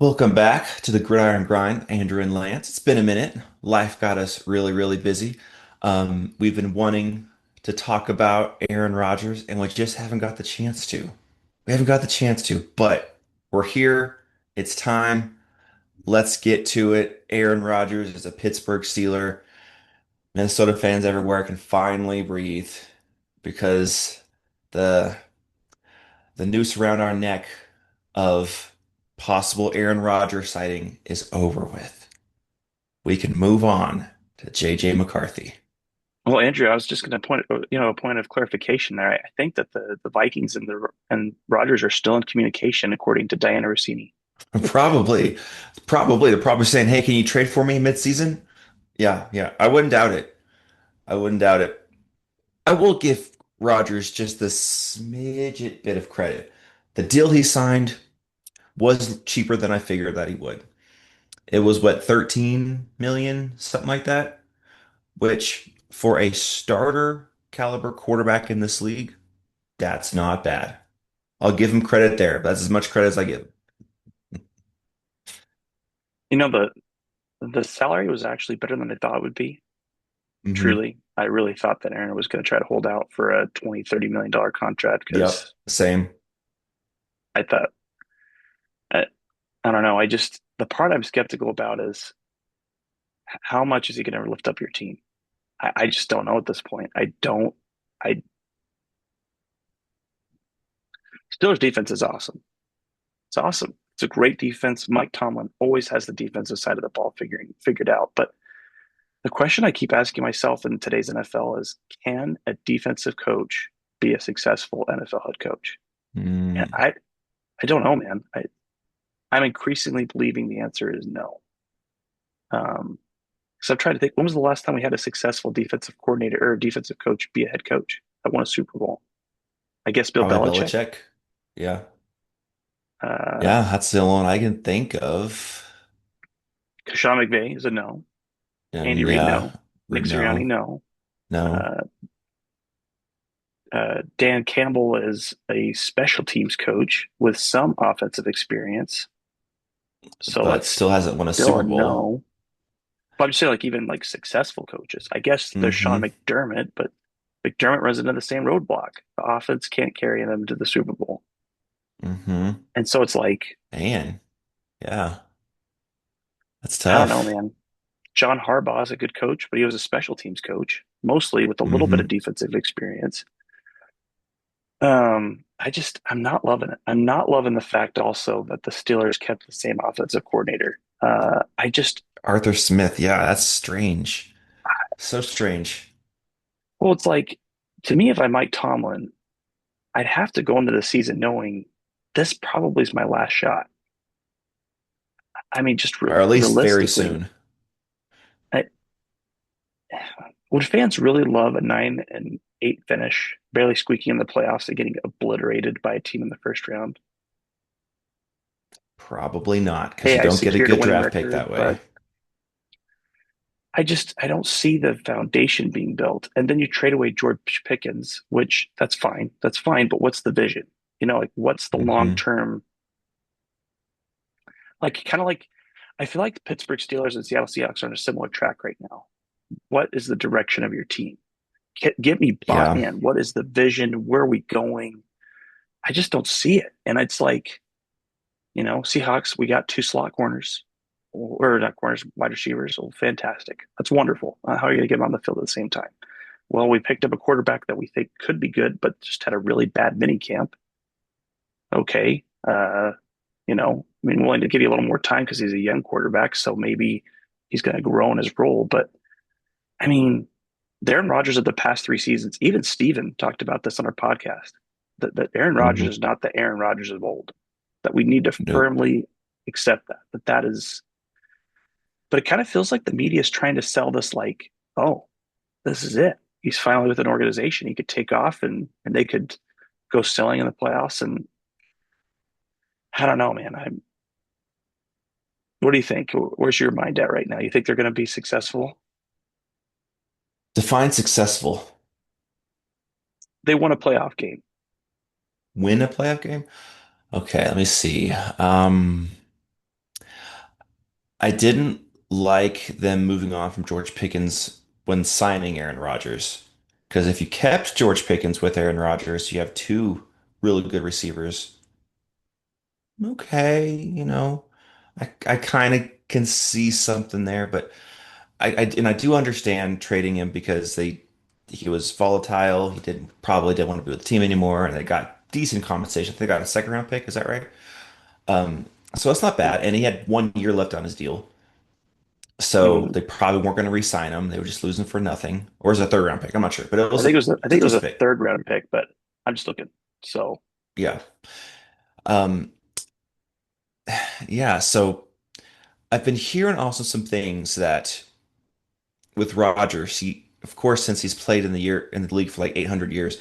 Welcome back to the Gridiron Grind, Andrew and Lance. It's been a minute. Life got us really, really busy. We've been wanting to talk about Aaron Rodgers, and we just haven't got the chance to. We haven't got the chance to, but we're here. It's time. Let's get to it. Aaron Rodgers is a Pittsburgh Steeler. Minnesota fans everywhere can finally breathe because the the noose around our neck of possible Aaron Rodgers sighting is over with. We can move on to JJ McCarthy. Well, Andrew, I was just going to a point of clarification there. I think that the Vikings and Rodgers are still in communication, according to Diana Rossini. Probably, probably they're probably saying, "Hey, can you trade for me mid-season?" Yeah, yeah. I wouldn't doubt it. I wouldn't doubt it. I will give Rodgers just the smidget bit of credit. The deal he signed was cheaper than I figured that he would. It was what, 13 million, something like that, which for a starter caliber quarterback in this league, that's not bad. I'll give him credit there. That's as much credit as I give. You know, the salary was actually better than I thought it would be. Hmm. Truly, I really thought that Aaron was going to try to hold out for a 20-30 million contract Yep. because Same. I thought I, I don't know. The part I'm skeptical about is how much is he going to lift up your team? I just don't know at this point. I don't. I Steelers defense is awesome. It's awesome. It's a great defense. Mike Tomlin always has the defensive side of the ball figured out. But the question I keep asking myself in today's NFL is, can a defensive coach be a successful NFL head coach? And Mm. I don't know, man. I'm increasingly believing the answer is no. So I've tried to think, when was the last time we had a successful defensive coordinator or a defensive coach be a head coach that won a Super Bowl? I guess Bill Probably Belichick. Belichick. Yeah. Uh, Yeah, that's the only one I can think of. Sean McVay is a no. Andy Reid, Yeah. no. Nick Sirianni, No. no. No. Uh, Dan Campbell is a special teams coach with some offensive experience, so But it's still hasn't won a still Super a Bowl. no. But I'm just saying, like even like successful coaches. I guess there's Sean Hmm. McDermott, but McDermott runs into the same roadblock. The offense can't carry them to the Super Bowl, Hmm. and so it's like Man. Yeah. That's I don't know, tough. man. John Harbaugh is a good coach, but he was a special teams coach, mostly with a little bit of Hmm. defensive experience. I'm not loving it. I'm not loving the fact also that the Steelers kept the same offensive coordinator. Arthur Smith. Yeah, that's strange. So strange. Well, it's like, to me, if I'm Mike Tomlin, I'd have to go into the season knowing this probably is my last shot. I mean, just Or at least very realistically, soon. I, would fans really love a 9-8 finish, barely squeaking in the playoffs and getting obliterated by a team in the first round? Probably not, because Hey, you I don't get a secured a good winning draft pick record, that way. but I don't see the foundation being built. And then you trade away George Pickens, which that's fine. That's fine. But what's the vision? Like what's the long Hmm. term? Like kind of like I feel like the Pittsburgh Steelers and Seattle Seahawks are on a similar track right now. What is the direction of your team? Get me bought Yeah. in. What is the vision? Where are we going? I just don't see it. And it's like, Seahawks, we got two slot corners, or not corners, wide receivers. Oh, fantastic. That's wonderful. How are you going to get them on the field at the same time? Well, we picked up a quarterback that we think could be good, but just had a really bad mini camp. Okay. I mean, willing to give you a little more time because he's a young quarterback, so maybe he's going to grow in his role. But I mean, the Aaron Rodgers of the past 3 seasons, even Steven talked about this on our podcast, that Aaron Rodgers Hmm. is not the Aaron Rodgers of old, that we need to Nope. firmly accept that is, but it kind of feels like the media is trying to sell this like, oh, this is it. He's finally with an organization. He could take off and they could go selling in the playoffs. And I don't know, man. What do you think? Where's your mind at right now? You think they're going to be successful? Define successful. They won a playoff game. Win a playoff game? Okay, let me see. Um, I didn't like them moving on from George Pickens when signing Aaron Rodgers. Because if you kept George Pickens with Aaron Rodgers, you have two really good receivers. Okay, I kind of can see something there, but I do understand trading him because he was volatile. He didn't want to be with the team anymore, and they got decent compensation. They got a second round pick, is that right? Um, so it's not bad, and he had 1 year left on his deal. So Mm, they probably weren't going to re-sign him. They were just losing for nothing. Or is it a third round pick? I'm not sure, but I it's a think it was decent a pick. third round pick, but I'm just looking. So Yeah. Um, yeah. So I've been hearing also some things that with Rodgers, of course, since he's played in the league for like 800 years,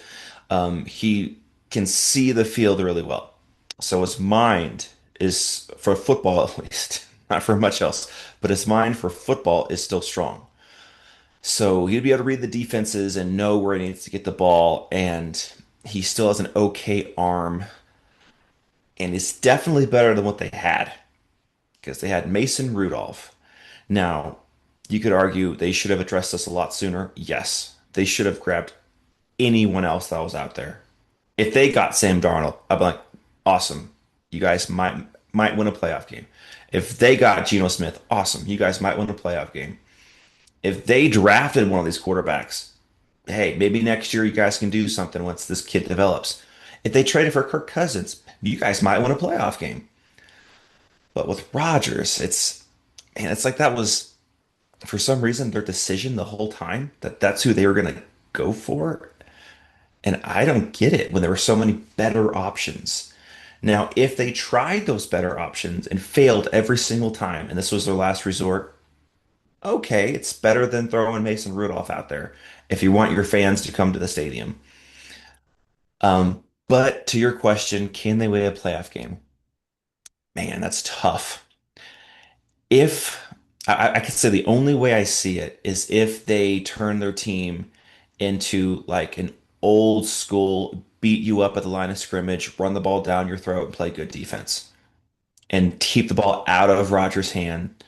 he can see the field really well. So his mind is for football at least, not for much else, but his mind for football is still strong. So he'd be able to read the defenses and know where he needs to get the ball, and he still has an okay arm, and is definitely better than what they had because they had Mason Rudolph. Now, you could argue they should have addressed this a lot sooner. Yes, they should have grabbed anyone else that was out there. If they got Sam Darnold, I'd be like, awesome. You guys might win a playoff game. If they got Geno Smith, awesome. You guys might win a playoff game. If they drafted one of these quarterbacks, hey, maybe next year you guys can do something once this kid develops. If they traded for Kirk Cousins, you guys might win a playoff game. But with Rodgers, it's like that was for some reason their decision the whole time that that's who they were going to go for. And I don't get it when there were so many better options. Now, if they tried those better options and failed every single time, and this was their last resort, okay, it's better than throwing Mason Rudolph out there if you want your fans to come to the stadium. But to your question, can they win a playoff game? Man, that's tough. If I could say the only way I see it is if they turn their team into like an old school beat you up at the line of scrimmage, run the ball down your throat, and play good defense, and keep the ball out of Rodgers' hand.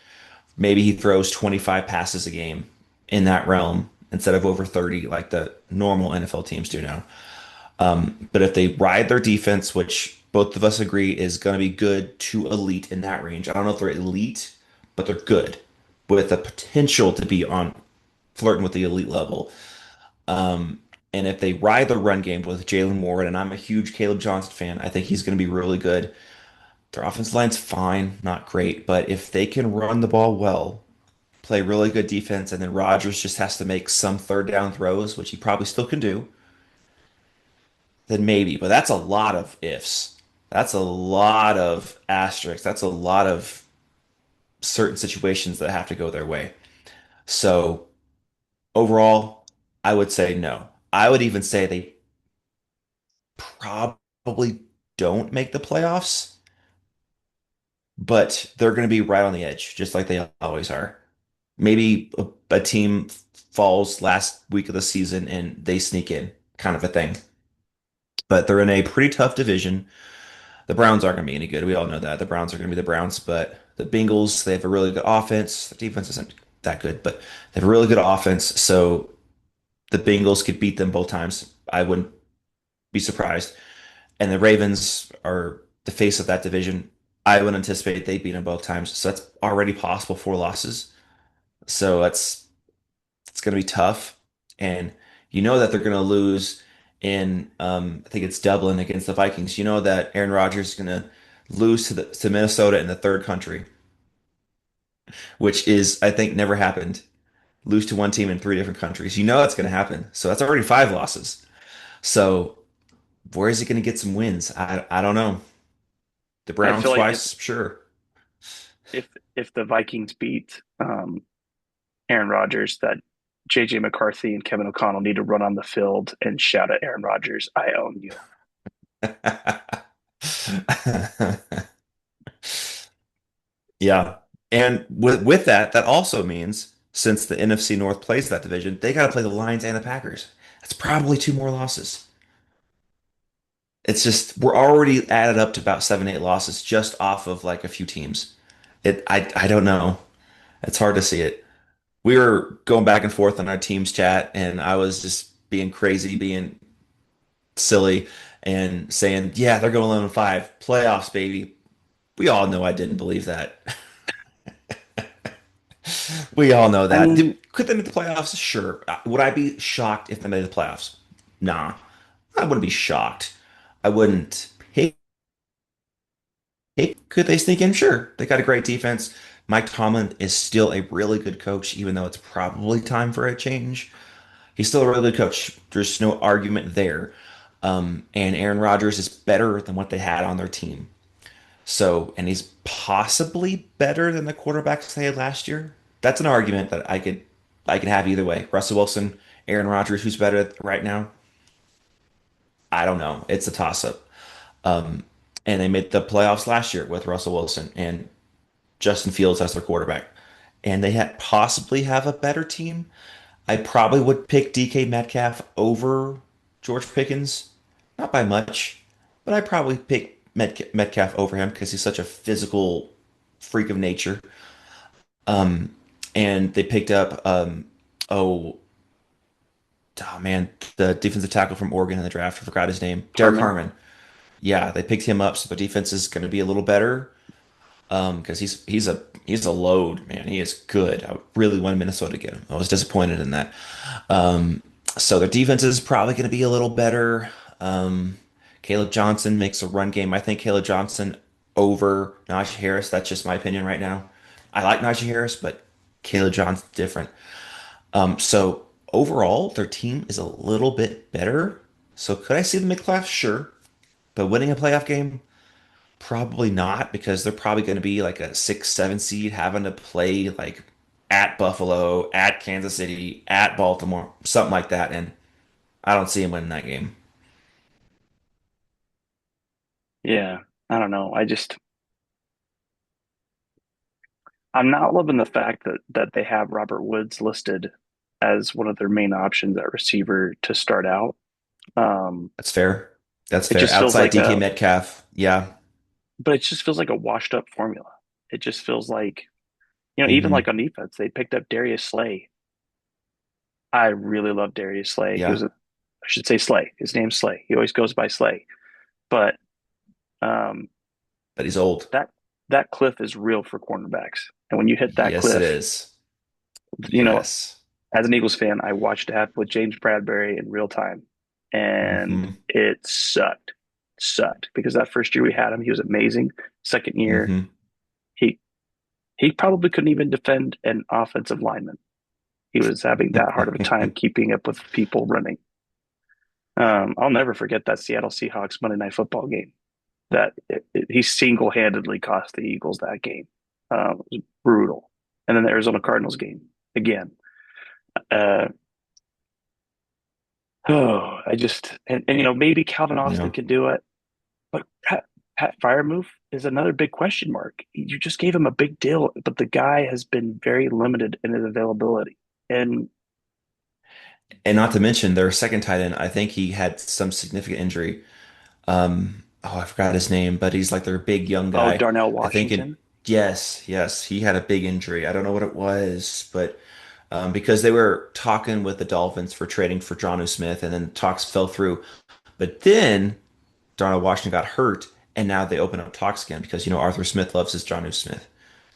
Maybe he throws 25 passes a game in that realm instead of over 30 like the normal NFL teams do now. But if they ride their defense, which both of us agree is going to be good to elite in that range, I don't know if they're elite, but they're good with the potential to be on flirting with the elite level. And if they ride the run game with Jalen Ward, and I'm a huge Caleb Johnson fan, I think he's going to be really good. Their offensive line's fine, not great, but if they can run the ball well, play really good defense, and then Rodgers just has to make some third down throws, which he probably still can do, then maybe. But that's a lot of ifs. That's a lot of asterisks. That's a lot of certain situations that have to go their way. So overall, I would say no. I would even say they probably don't make the playoffs, but they're going to be right on the edge, just like they always are. Maybe a team falls last week of the season and they sneak in, kind of a thing. But they're in a pretty tough division. The Browns aren't going to be any good. We all know that. The Browns are going to be the Browns, but the Bengals, they have a really good offense. The defense isn't that good, but they have a really good offense. So the Bengals could beat them both times. I wouldn't be surprised. And the Ravens are the face of that division. I would anticipate they beat them both times. So that's already possible 4 losses. So it's going to be tough. And you know that they're going to lose in I think it's Dublin against the Vikings. You know that Aaron Rodgers is going to lose to Minnesota in the third country, which is I think never happened. Lose to one team in three different countries. You know that's going to happen. So that's already 5 losses. So where is he going to get some wins? I don't know. The I Browns feel like twice, sure. if if the Vikings beat Aaron Rodgers, that JJ McCarthy and Kevin O'Connell need to run on the field and shout at Aaron Rodgers, "I own you." Yeah. And with that, that also means since the NFC North plays that division, they got to play the Lions and the Packers. That's probably 2 more losses. It's just we're already added up to about 7, 8 losses just off of like a few teams. I don't know. It's hard to see it. We were going back and forth on our team's chat, and I was just being crazy, being silly, and saying, "Yeah, they're going 11-5, playoffs, baby." We all know I didn't believe that. We all know I that. mean, Could they make the playoffs? Sure. Would I be shocked if they made the playoffs? Nah, I wouldn't be shocked. I wouldn't. Hey, could they sneak in? Sure. They got a great defense. Mike Tomlin is still a really good coach, even though it's probably time for a change. He's still a really good coach. There's no argument there. And Aaron Rodgers is better than what they had on their team. So, and he's possibly better than the quarterbacks they had last year. That's an argument that I could have either way. Russell Wilson, Aaron Rodgers, who's better right now? I don't know. It's a toss-up. And they made the playoffs last year with Russell Wilson and Justin Fields as their quarterback. And they had possibly have a better team. I probably would pick DK Metcalf over George Pickens. Not by much, but I probably pick Metcalf over him because he's such a physical freak of nature. And they picked up, oh, oh man, the defensive tackle from Oregon in the draft. I forgot his name. Derek Harmon. Harmon. Yeah, they picked him up, so the defense is going to be a little better. Because he's a load, man. He is good. I really wanted Minnesota to get him. I was disappointed in that. So their defense is probably going to be a little better. Caleb Johnson makes a run game. I think Caleb Johnson over Najee Harris. That's just my opinion right now. I like Najee Harris, but Caleb Johnson's different. So overall, their team is a little bit better. So could I see them make playoffs? Sure. But winning a playoff game, probably not, because they're probably going to be like a 6, 7 seed having to play like at Buffalo, at Kansas City, at Baltimore, something like that. And I don't see him winning that game. Yeah, I don't know. I'm not loving the fact that they have Robert Woods listed as one of their main options at receiver to start out. Um, That's fair. That's it fair. just feels Outside like DK a, Metcalf, yeah. but it just feels like a washed up formula. It just feels like, even like Hmm. on defense, they picked up Darius Slay. I really love Darius Slay. Yeah. I should say Slay. His name's Slay. He always goes by Slay. But um, But he's old. that that cliff is real for cornerbacks. And when you hit that Yes, it cliff, is. you know, Yes. as an Eagles fan, I watched it happen with James Bradbury in real time, and Hmm. it sucked. Sucked because that first year we had him, he was amazing. Second year, Hmm. he he probably couldn't even defend an offensive lineman. He was having that hard of a time keeping up with people running. I'll never forget that Seattle Seahawks Monday Night Football game. He single handedly cost the Eagles that game. It was brutal. And then the Arizona Cardinals game again. Uh, oh, maybe Calvin Austin Yeah. can do it, but Pat Firemouth is another big question mark. You just gave him a big deal, but the guy has been very limited in his availability. And And not to mention their second tight end, I think he had some significant injury. Oh, I forgot his name, but he's like their big young oh, guy. Darnell I think in Washington. yes, yes, he had a big injury. I don't know what it was, but because they were talking with the Dolphins for trading for Jonnu Smith, and then talks fell through. But then Darnell Washington got hurt, and now they open up talks again because Arthur Smith loves his Jonnu Smith.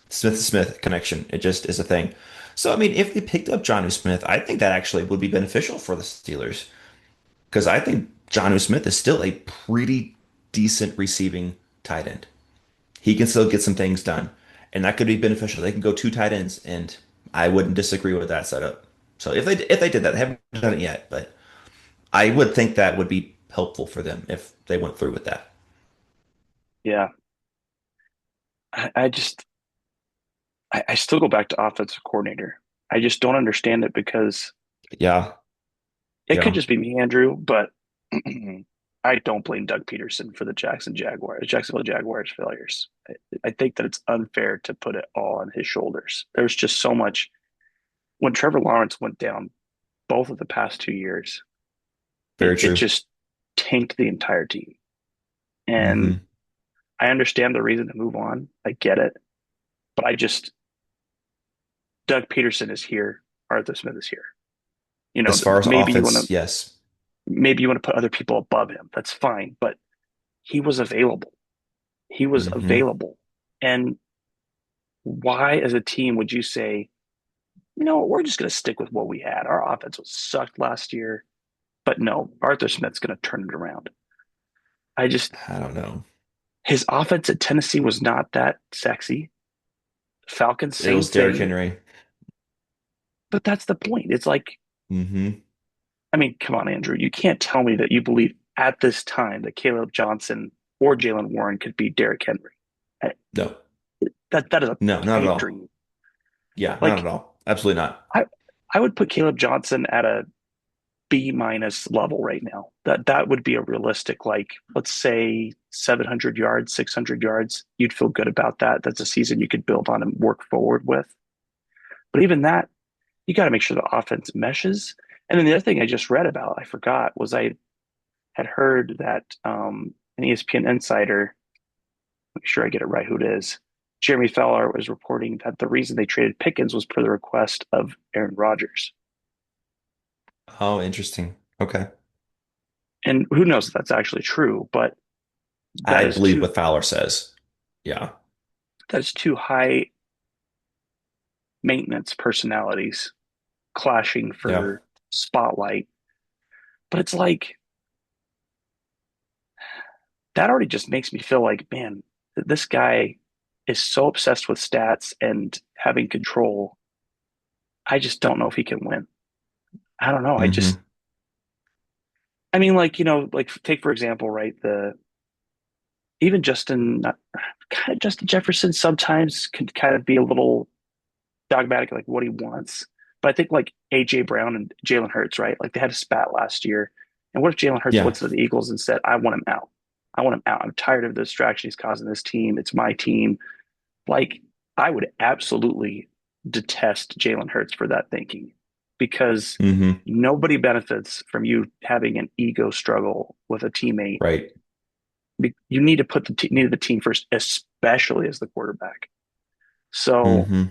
Smith to Smith connection. It just is a thing. So I mean, if they picked up Jonnu Smith, I think that actually would be beneficial for the Steelers because I think Jonnu Smith is still a pretty decent receiving tight end. He can still get some things done, and that could be beneficial. They can go two tight ends, and I wouldn't disagree with that setup. So if they did that, they haven't done it yet, but I would think that would be helpful for them if they went through with that. Yeah, I just I still go back to offensive coordinator. I just don't understand it because Yeah, it could yeah, just be me, Andrew, but I don't blame Doug Peterson for the Jacksonville Jaguars failures. I think that it's unfair to put it all on his shoulders. There's just so much. When Trevor Lawrence went down both of the past 2 years, very it true. just tanked the entire team. And Hmm. I understand the reason to move on. I get it. But Doug Peterson is here, Arthur Smith is here. As far as offense, yes. maybe you want to put other people above him. That's fine, but he was available. He was Hmm. available. And why, as a team, would you say, we're just going to stick with what we had? Our offense was sucked last year, but no, Arthur Smith's going to turn it around. I just, I don't know. his offense at Tennessee was not that sexy. Falcons, It same was Derrick thing. Henry. But that's the point. It's like, Hmm. I mean, come on, Andrew. You can't tell me that you believe at this time that Caleb Johnson or Jalen Warren could beat Derrick Henry. I- No, that is a no, not at pipe all. dream. Yeah, not Like at all. Absolutely not. I I would put Caleb Johnson at a B minus level right now. That would be a realistic, like, let's say 700 yards, 600 yards. You'd feel good about that. That's a season you could build on and work forward with. But even that, you got to make sure the offense meshes. And then the other thing I just read about, I forgot, was I had heard that an ESPN insider, make sure I get it right who it is, Jeremy Fowler was reporting that the reason they traded Pickens was per the request of Aaron Rodgers. Oh, interesting. Okay. And who knows if that's actually true, but that I is believe too what Fowler says. Yeah. that is too high maintenance personalities clashing Yeah. for spotlight. But it's like that already just makes me feel like, man, this guy is so obsessed with stats and having control. I just don't know if he can win. I don't know. Hmm. I mean, like, like take for example, right? Even Justin, kind of Justin Jefferson sometimes can kind of be a little dogmatic, like what he wants. But I think like AJ Brown and Jalen Hurts, right? Like they had a spat last year. And what if Jalen Hurts Yeah. went to the Eagles and said, I want him out. I want him out. I'm tired of the distraction he's causing this team. It's my team. Like, I would absolutely detest Jalen Hurts for that thinking because Hmm. nobody benefits from you having an ego struggle with a teammate. Right. You need to put need the team first, especially as the quarterback. So Hmm.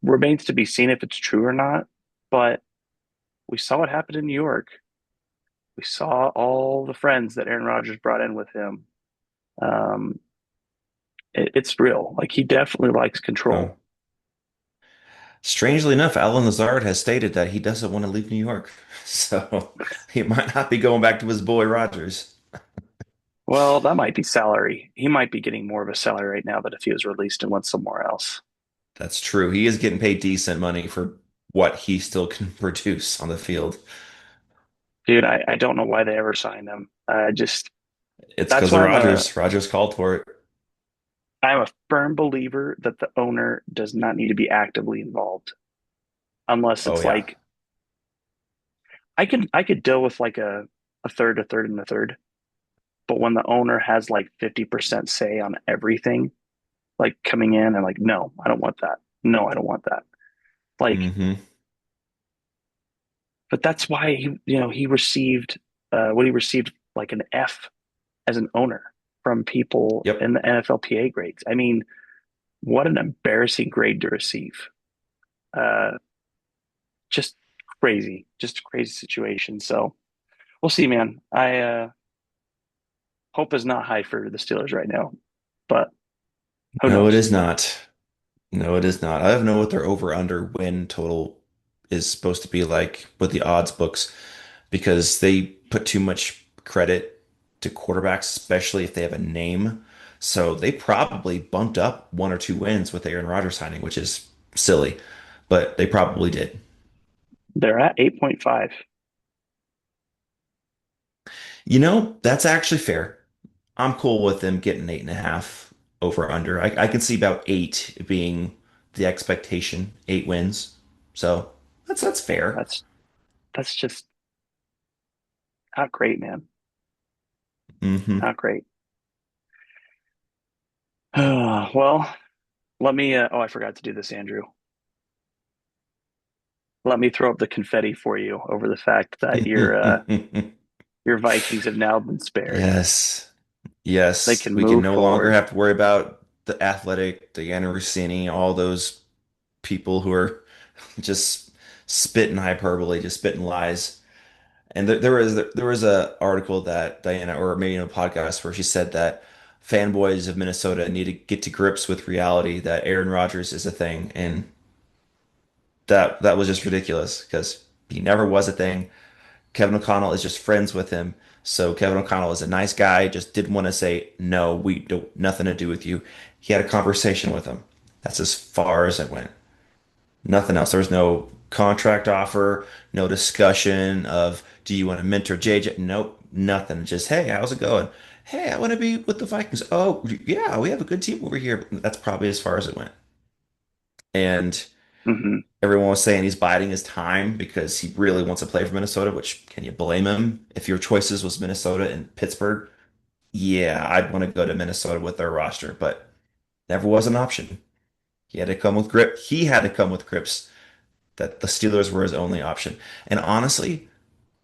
remains to be seen if it's true or not. But we saw what happened in New York. We saw all the friends that Aaron Rodgers brought in with him. Um, it's real. Like he definitely likes Oh. control. Strangely enough, Alan Lazard has stated that he doesn't want to leave New York. So he might not be going back to his boy Rodgers. Well, that might be salary. He might be getting more of a salary right now than if he was released and went somewhere else. That's true. He is getting paid decent money for what he still can produce on the field. Dude, I don't know why they ever signed him. It's That's because of why Rodgers. Rodgers called for it. I'm a firm believer that the owner does not need to be actively involved unless Oh it's yeah. like I could deal with like a third, and a third. But when the owner has like 50% say on everything, like coming in and like, no, I don't want that. No, I don't want that. Like, Hmm. but that's why he received what he received like an F as an owner from people Yep. in the NFLPA grades. I mean, what an embarrassing grade to receive. Uh, just just a crazy situation. So we'll see, man. I hope is not high for the Steelers right now, but who No, it knows? is not. No, it is not. I don't know what their over under win total is supposed to be like with the odds books because they put too much credit to quarterbacks, especially if they have a name. So they probably bumped up one or two wins with the Aaron Rodgers signing, which is silly, but they probably did. They're at 8.5. That's actually fair. I'm cool with them getting 8.5 over under. I can see about eight being the expectation, 8 wins. So that's fair. That's that's just not great, man. Hmm. Not great. Well, let me. Oh, I forgot to do this, Andrew. Let me throw up the confetti for you over the fact that your Vikings have now been spared. Yes. They Yes. can We can move no longer forward. have to worry about the athletic, Diana Rossini, all those people who are just spitting hyperbole, just spitting lies. And there was a article that Diana, or maybe in a podcast, where she said that fanboys of Minnesota need to get to grips with reality that Aaron Rodgers is a thing, and that was just ridiculous because he never was a thing. Kevin O'Connell is just friends with him. So Kevin O'Connell is a nice guy, just didn't want to say, no, we don't, nothing to do with you. He had a conversation with him. That's as far as it went. Nothing else. There was no contract offer, no discussion of, do you want to mentor JJ? Nope, nothing. Just, hey, how's it going? Hey, I want to be with the Vikings. Oh, yeah, we have a good team over here. That's probably as far as it went. And Hmm. everyone was saying he's biding his time because he really wants to play for Minnesota, which can you blame him? If your choices was Minnesota and Pittsburgh, yeah, I'd want to go to Minnesota with their roster, but never was an option. He had to come with grip. He had to come with grips that the Steelers were his only option. And honestly,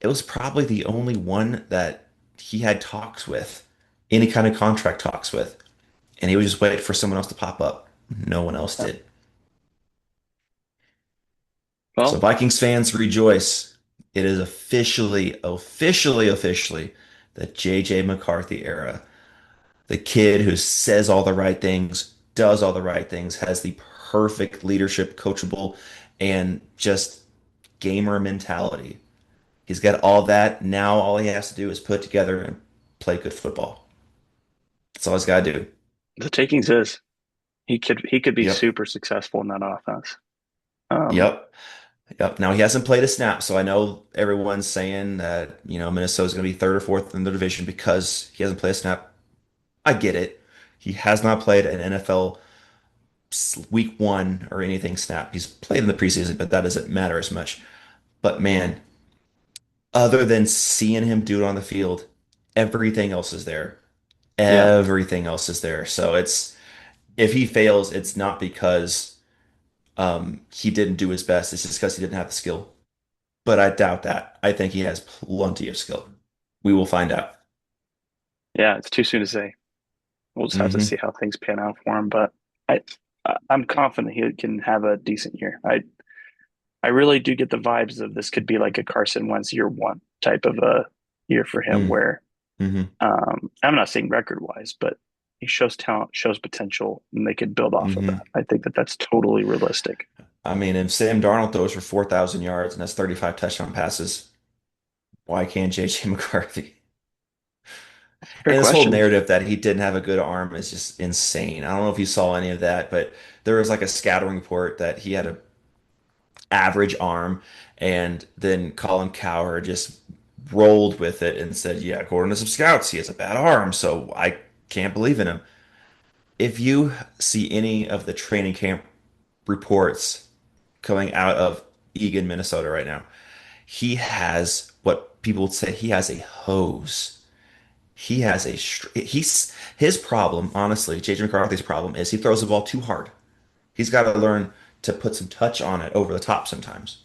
it was probably the only one that he had talks with, any kind of contract talks with. And he would just wait for someone else to pop up. No one else did. So Well, Vikings fans rejoice. It is officially the JJ McCarthy era. The kid who says all the right things, does all the right things, has the perfect leadership, coachable, and just gamer mentality. He's got all that. Now all he has to do is put together and play good football. That's all he's got to do. the takings is he could be Yep. super successful in that offense. Um, Yep. Yep. Now he hasn't played a snap, so I know everyone's saying that, Minnesota's going to be third or fourth in the division because he hasn't played a snap. I get it. He has not played an NFL week one or anything snap. He's played in the preseason, but that doesn't matter as much. But man, other than seeing him do it on the field, everything else is there. yeah, Everything else is there. So it's if he fails, it's not because he didn't do his best. It's just because he didn't have the skill. But I doubt that. I think he has plenty of skill. We will find out. yeah, it's too soon to say. We'll just have to see Hmm. how things pan out for him. But I, I'm confident he can have a decent year. I really do get the vibes of this could be like a Carson Wentz year one type of a year for him, Mm. where Hmm. I'm not saying record wise, but he shows talent, shows potential, and they could build off of Hmm. that. I think that that's totally realistic. I mean, if Sam Darnold throws for 4,000 yards and has 35 touchdown passes, why can't JJ McCarthy? Fair And this whole question. narrative that he didn't have a good arm is just insane. I don't know if you saw any of that, but there was like a scouting report that he had a average arm, and then Colin Cowherd just rolled with it and said, "Yeah, according to some scouts, he has a bad arm, so I can't believe in him." If you see any of the training camp reports coming out of Eagan, Minnesota right now, he has what people would say he has a hose. He has he's his problem, honestly, JJ McCarthy's problem is he throws the ball too hard. He's got to learn to put some touch on it over the top sometimes,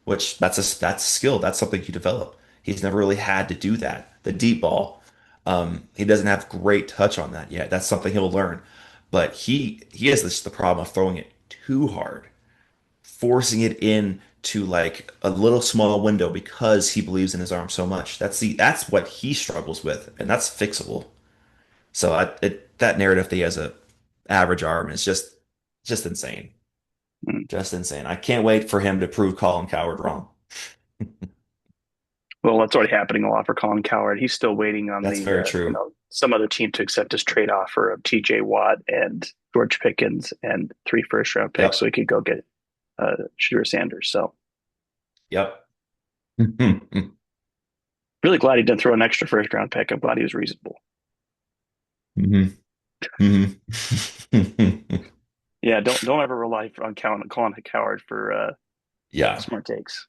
which that's a skill. That's something you develop. He's never really had to do that. The deep ball, he doesn't have great touch on that yet. That's something he'll learn. But he has the problem of throwing it too hard, forcing it in to like a little small window because he believes in his arm so much. That's what he struggles with, and that's fixable. So that narrative that he has a average arm is just insane. Mm. Just insane. I can't wait for him to prove Colin Cowherd wrong. Well, that's already happening a lot for Colin Cowherd. He's still waiting on That's the very true. some other team to accept his trade offer of T.J. Watt and George Pickens and 3 first-round picks, so Yep. he could go get Jaire Sanders. So Yep. Hmm. really glad he didn't throw an extra first-round pick. I'm glad he was reasonable. Hmm. Yeah, don't ever rely on Colin Cowherd for Yeah. smart takes.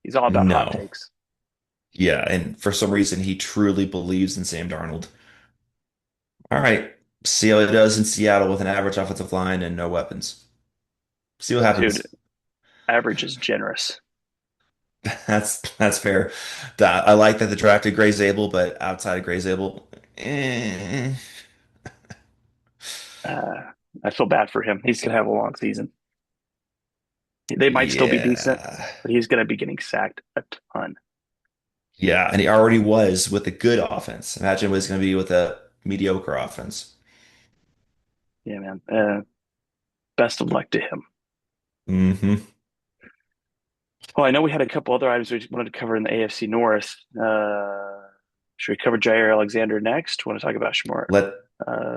He's all about hot No. takes. Yeah. And for some reason, he truly believes in Sam Darnold. All right. See how he does in Seattle with an average offensive line and no weapons. See what Dude, happens. average is generous. That's fair. I like that they drafted Gray Zabel, but outside of Gray Zabel, eh. Uh, I feel bad for him. He's gonna have a long season. They might still be decent, Yeah. but he's gonna be getting sacked a ton. Yeah, and he already was with a good offense. Imagine what he's going to be with a mediocre offense. Yeah, man. Best of luck to him. Hmm. Well, I know we had a couple other items we wanted to cover in the AFC North. Should we cover Jaire Alexander next? Want to talk about Shamar Let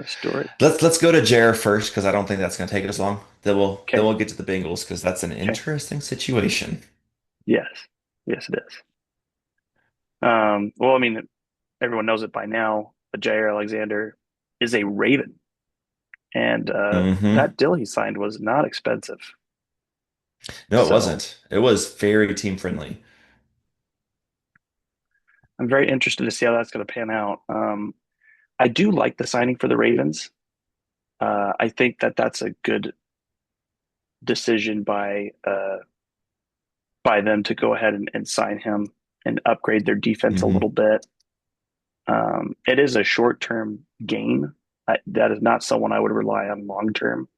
Stewart? let's go to Jaire first because I don't think that's going to take us long. Then Okay. we'll get to the Bengals because that's an Okay. interesting situation. Yes. Yes, it is. Well, I mean, everyone knows it by now, but Jaire Alexander is a Raven, and Hmm. that deal he signed was not expensive. No, it So wasn't. It was very team friendly. I'm very interested to see how that's going to pan out. I do like the signing for the Ravens. I think that that's a good decision by them to go ahead and sign him and upgrade their defense a little Hmm. bit. It is a short term gain. That is not someone I would rely on long term,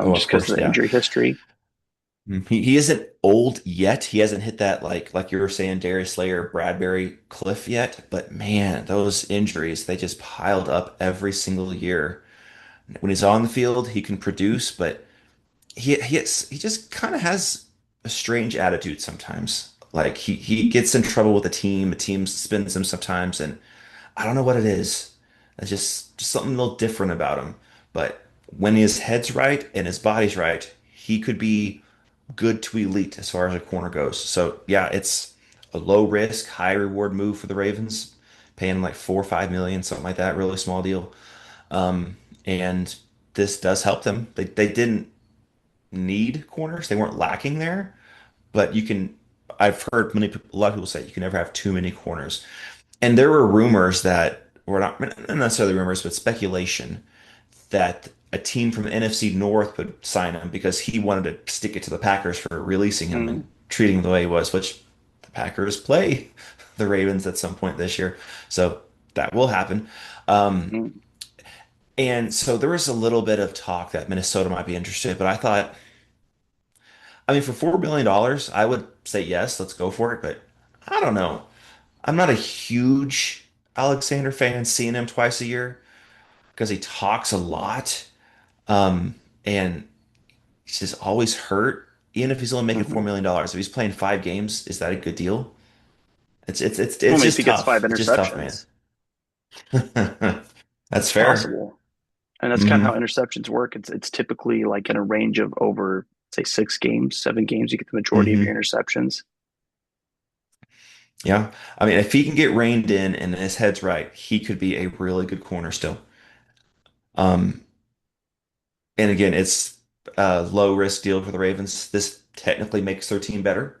Oh, just of because of course, the yeah. injury history. He isn't old yet. He hasn't hit that like you were saying, Darius Slayer, Bradbury cliff yet. But man, those injuries, they just piled up every single year. When he's on the field, he can produce, but he just kind of has a strange attitude sometimes. Like he gets in trouble with the team spins him sometimes, and I don't know what it is. It's just something a little different about him. But when his head's right and his body's right, he could be good to elite as far as a corner goes. So yeah, it's a low risk, high reward move for the Ravens, paying him like 4 or 5 million, something like that, really small deal. And this does help them. They didn't need corners; they weren't lacking there. But you can, I've heard a lot of people say you can never have too many corners. And there were rumors that were not necessarily rumors, but speculation that a team from the NFC North would sign him because he wanted to stick it to the Packers for releasing him and Mm, treating him the way he was, which the Packers play the Ravens at some point this year. So that will happen. Um, mm, and so there was a little bit of talk that Minnesota might be interested, but I thought, I mean, for $4 billion, I would say yes, let's go for it. But I don't know. I'm not a huge Alexander fan, seeing him twice a year because he talks a lot. Um, and he's just always hurt. Even if he's only making mhm. $4 million, if he's playing 5 games, is that a good deal? I It's mean, if just he gets five tough. It's just tough, man. interceptions, That's it's fair. possible. And that's kind of how Hmm. interceptions work. It's typically like in a range of over, say, 6 games, 7 games, you get the majority of your Hmm. interceptions. Yeah. I mean, if he can get reined in and his head's right, he could be a really good corner still. Um, and again, it's a low risk deal for the Ravens. This technically makes their team better,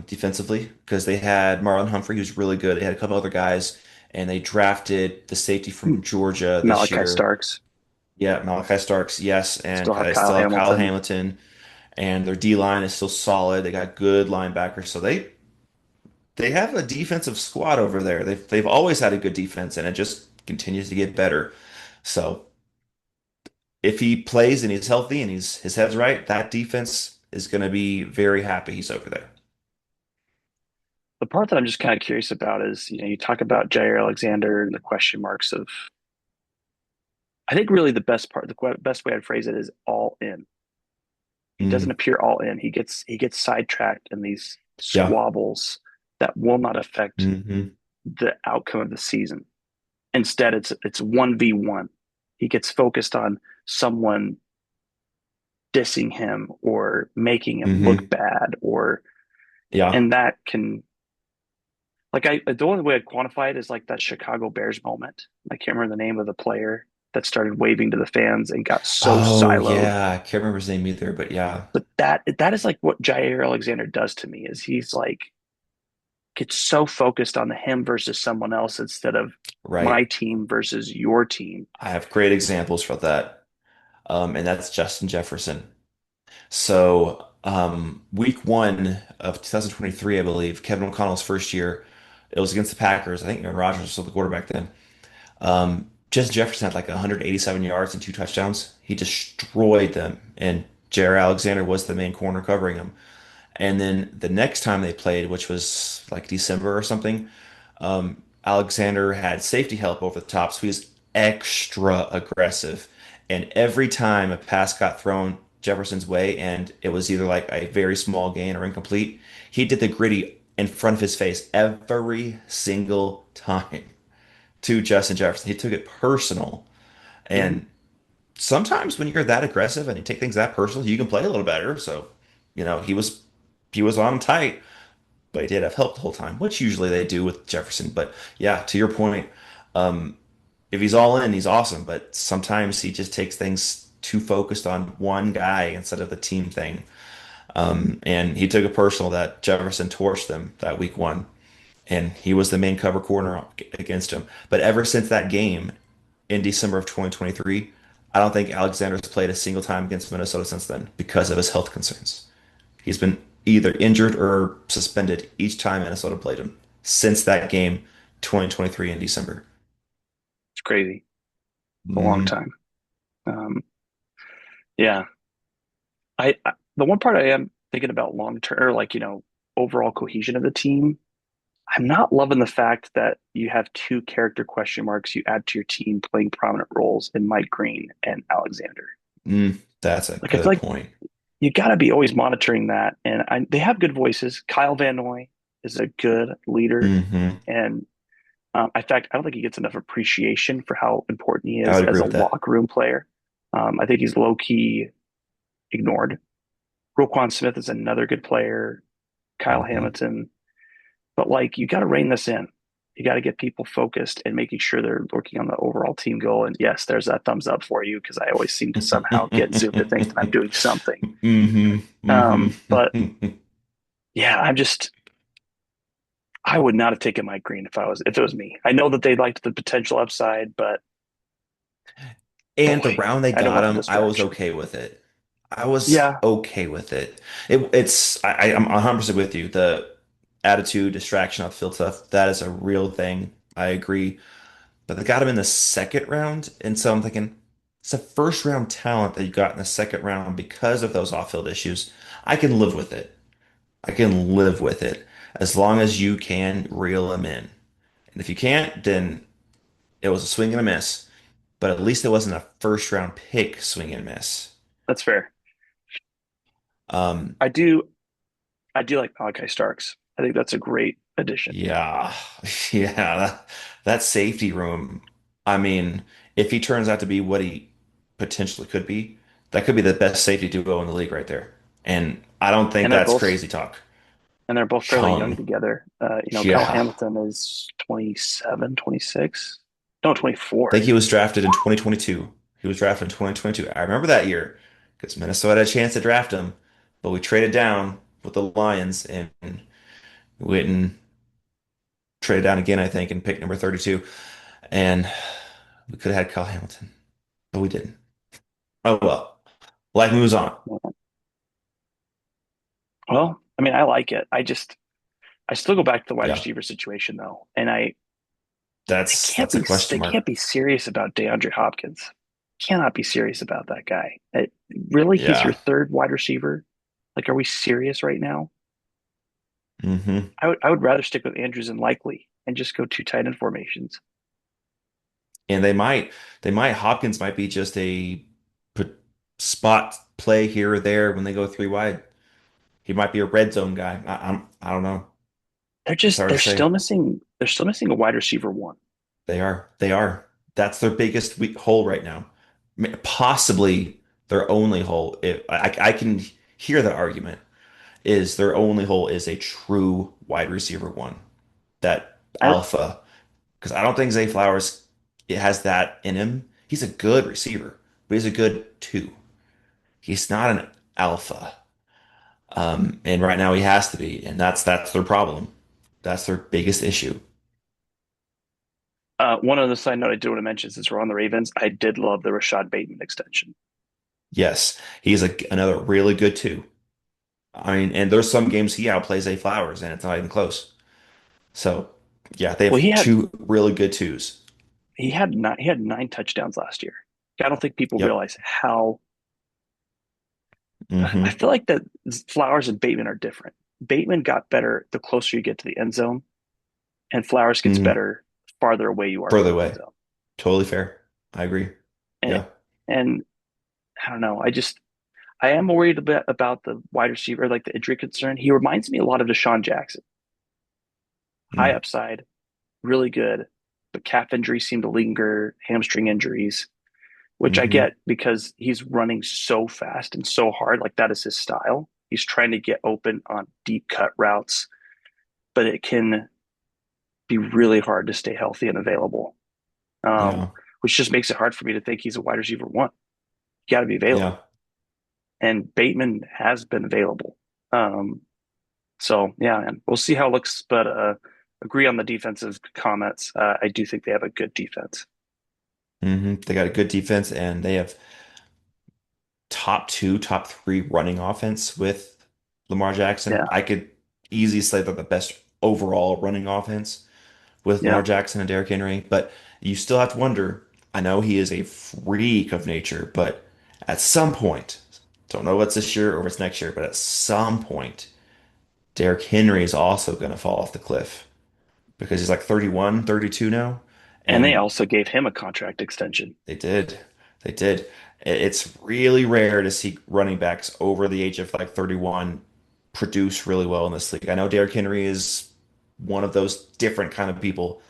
defensively because they had Marlon Humphrey, who's really good. They had a couple other guys, and they drafted the safety Hmm. from Georgia this Malachi year. Starks Yeah, Malachi Starks, yes, and still have they Kyle still have Kyle Hamilton. Hamilton, and their D line is still solid. They got good linebackers, so they have a defensive squad over there. They've always had a good defense, and it just continues to get better. So if he plays and he's healthy and his head's right, that defense is going to be very happy he's over there. The part that I'm just kind of curious about is, you talk about Jair Alexander and the question marks of, I think really the best part, the best way I'd phrase it is all in. He doesn't Mm, appear all in. He gets sidetracked in these yeah. squabbles that will not affect Hmm. the outcome of the season. Instead, it's 1v1. He gets focused on someone dissing him or making him look Hmm. bad, or Yeah. and that can, like, the only way I'd quantify it is like that Chicago Bears moment. I can't remember the name of the player that started waving to the fans and got so Oh siloed. yeah, I can't remember his name either, but yeah, But that is like what Jair Alexander does to me, is he's like gets so focused on the him versus someone else instead of right. my team versus your team. I have great examples for that. And that's Justin Jefferson. So, week one of 2023, I believe, Kevin O'Connell's first year, it was against the Packers. I think Aaron Rodgers was still the quarterback then. Justin Jefferson had like 187 yards and two touchdowns. He destroyed them, and Jaire Alexander was the main corner covering him. And then the next time they played, which was like December or something, Alexander had safety help over the top, so he was extra aggressive. And every time a pass got thrown Jefferson's way, and it was either like a very small gain or incomplete, he did the gritty in front of his face every single time to Justin Jefferson. He took it personal. Hmm. And sometimes when you're that aggressive and you take things that personal, you can play a little better. So, he was on tight, but he did have help the whole time, which usually they do with Jefferson. But yeah, to your point, if he's all in, he's awesome. But sometimes he just takes things too focused on one guy instead of the team thing. And he took it personal that Jefferson torched them that week one, and he was the main cover corner against him. But ever since that game in December of 2023, I don't think Alexander's played a single time against Minnesota since then because of his health concerns. He's been either injured or suspended each time Minnesota played him since that game, 2023 in December. It's crazy. A long Hmm. time. Yeah. The one part I am thinking about long term, or like, overall cohesion of the team. I'm not loving the fact that you have two character question marks you add to your team playing prominent roles in Mike Green and Alexander. That's a Like, I feel good like point. you got to be always monitoring that. And they have good voices. Kyle Van Noy is a good leader. Hmm. And in fact, I don't think he gets enough appreciation for how important he I is would as agree a with that. locker room player. I think he's low key ignored. Roquan Smith is another good player. Kyle Hmm. Hamilton. But like, you got to rein this in. You got to get people focused and making sure they're working on the overall team goal. And yes, there's that thumbs up for you because I always seem to somehow get zoomed to think that I'm doing something. Hmm. But Hmm. yeah, I would not have taken Mike Green if it was me. I know that they liked the potential upside, but And the boy, round they I don't got went in him, this I was direction. okay with it. I was Yeah, okay with it. I'm 100% with you. The attitude, distraction off the field stuff, that is a real thing. I agree. But they got him in the second round, and so I'm thinking it's a first round talent that you got in the second round because of those off-field issues. I can live with it. I can live with it as long as you can reel him in. And if you can't, then it was a swing and a miss. But at least it wasn't a first round pick swing and miss. that's fair. Um, I do I do like Malachi Starks. I think that's a great addition. yeah, yeah, that safety room. I mean, if he turns out to be what he potentially could be, that could be the best safety duo in the league right there. And I don't think And they're that's both crazy talk. and they're both fairly young Young. together. Kyle Yeah. Hamilton is 27, 26. No, I think 24. he was drafted in 2022. He was drafted in 2022. I remember that year because Minnesota had a chance to draft him, but we traded down with the Lions and went and traded down again, I think, and picked number 32. And we could have had Kyle Hamilton, but we didn't. Oh well. Life moves on. Well, I mean, I like it. I still go back to the wide Yeah. receiver situation though, and That's a they question can't mark. be serious about DeAndre Hopkins. Cannot be serious about that guy. Really, he's your Yeah. third wide receiver. Like, are we serious right now? Hmm. I would rather stick with Andrews and Likely and just go two tight end formations. And Hopkins might be just a p- spot play here or there when they go three wide. He might be a red zone guy. I don't know. It's hard to say. They're still missing a wide receiver one. They are. They are. That's their biggest weak hole right now. Possibly their only hole. I can hear the argument is their only hole is a true wide receiver one. That I alpha. Because I don't think Zay Flowers it has that in him. He's a good receiver, but he's a good two. He's not an alpha. And right now he has to be, and that's their problem. That's their biggest issue. One other side note I do want to mention since we're on the Ravens, I did love the Rashad Bateman extension. Yes, he's another really good two. I mean, and there's some games he outplays Zay Flowers, and it's not even close. So, yeah, they Well, have two really good twos. he had 9 touchdowns last year. I don't think people Yep. realize how I Hmm. feel like that Flowers and Bateman are different. Bateman got better the closer you get to the end zone, and Flowers gets Hmm. better farther away you are from Further the end away. zone. Totally fair. I agree. And, Yeah. and I don't know. I am worried a bit about the wide receiver, like the injury concern. He reminds me a lot of Deshaun Jackson. High Mm-hmm. upside, really good, but calf injuries seem to linger, hamstring injuries, which I Hmm. get because he's running so fast and so hard. Like that is his style. He's trying to get open on deep cut routes, but it can be really hard to stay healthy and available, Yeah. which just makes it hard for me to think he's a wide receiver one. You got to be Yeah. available. And Bateman has been available. Um, so, yeah, and we'll see how it looks, but agree on the defensive comments. I do think they have a good defense. They got a good defense and they have top two, top three running offense with Lamar Jackson. Yeah, I could easily say that the best overall running offense with yeah. Lamar Jackson and Derrick Henry, but you still have to wonder. I know he is a freak of nature, but at some point, don't know what's this year or if it's next year, but at some point, Derrick Henry is also going to fall off the cliff because he's like 31, 32 now. And they And also gave him a contract extension. they did. They did. It's really rare to see running backs over the age of like 31 produce really well in this league. I know Derrick Henry is one of those different kind of people,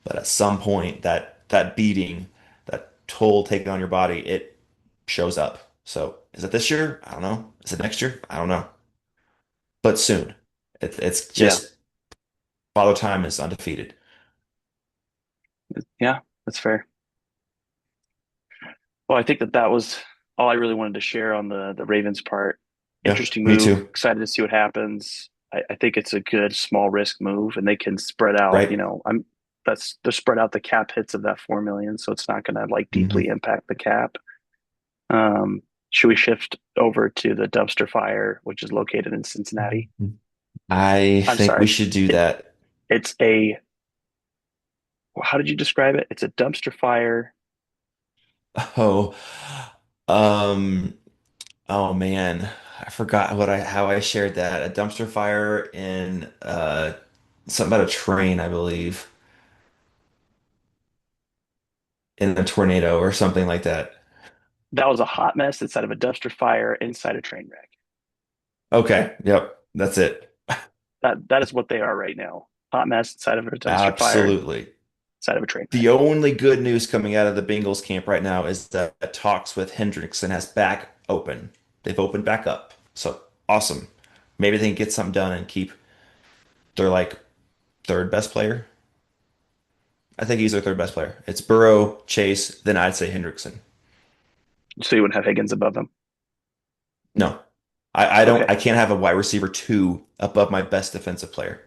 but at some point that beating, that toll taken on your body, it shows up. So is it this year? I don't know. Is it next year? I don't know. But soon. It's Yeah, just Father Time is undefeated. yeah, that's fair. Well, I think that was all I really wanted to share on the Ravens part. Yeah, Interesting me move. too. Excited to see what happens. I think it's a good small risk move, and they can spread out. Right? I'm that's they spread out the cap hits of that 4 million, so it's not going to like deeply Hmm. impact the cap. Should we shift over to the dumpster fire, which is located in Cincinnati? I I'm think we sorry. should do It, that. it's a how did you describe it? It's a dumpster fire. Oh, um, oh man, I forgot what I how I shared that. A dumpster fire in something about a train, I believe, in a tornado or something like that. That was a hot mess inside of a dumpster fire inside a train wreck. Okay, yep, that's it. That is what they are right now. Hot mess inside of a dumpster fire Absolutely. inside of a train The wreck. only good news coming out of the Bengals camp right now is that talks with Hendrickson has back open. They've opened back up. So awesome. Maybe they can get something done and keep their like third best player. I think he's their third best player. It's Burrow, Chase, then I'd say Hendrickson. So you wouldn't have Higgins above them. No. I don't Okay, I can't have a wide receiver two above my best defensive player.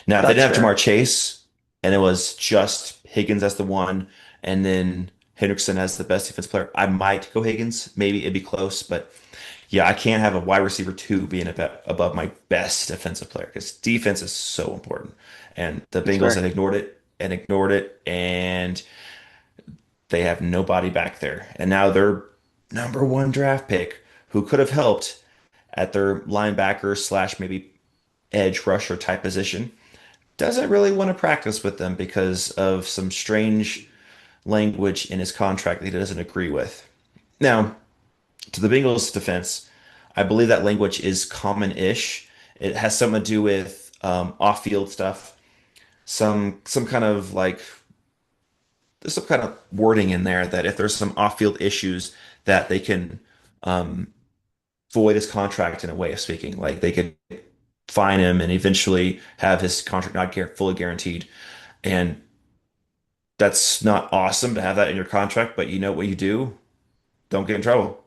Now, if they that's didn't have fair. Jamar Chase and it was just Higgins as the one and then Hendrickson as the best defense player, I might go Higgins. Maybe it'd be close, but yeah, I can't have a wide receiver two being above my best defensive player because defense is so important. And the That's Bengals fair. have ignored it, and they have nobody back there. And now their number one draft pick, who could have helped at their linebacker slash maybe edge rusher type position, doesn't really want to practice with them because of some strange language in his contract that he doesn't agree with. Now, to the Bengals' defense, I believe that language is common-ish. It has something to do with off-field stuff. Some kind of like there's some kind of wording in there that if there's some off-field issues that they can void his contract in a way of speaking. Like they could fine him and eventually have his contract not fully guaranteed. And that's not awesome to have that in your contract, but you know what you do? Don't get in trouble.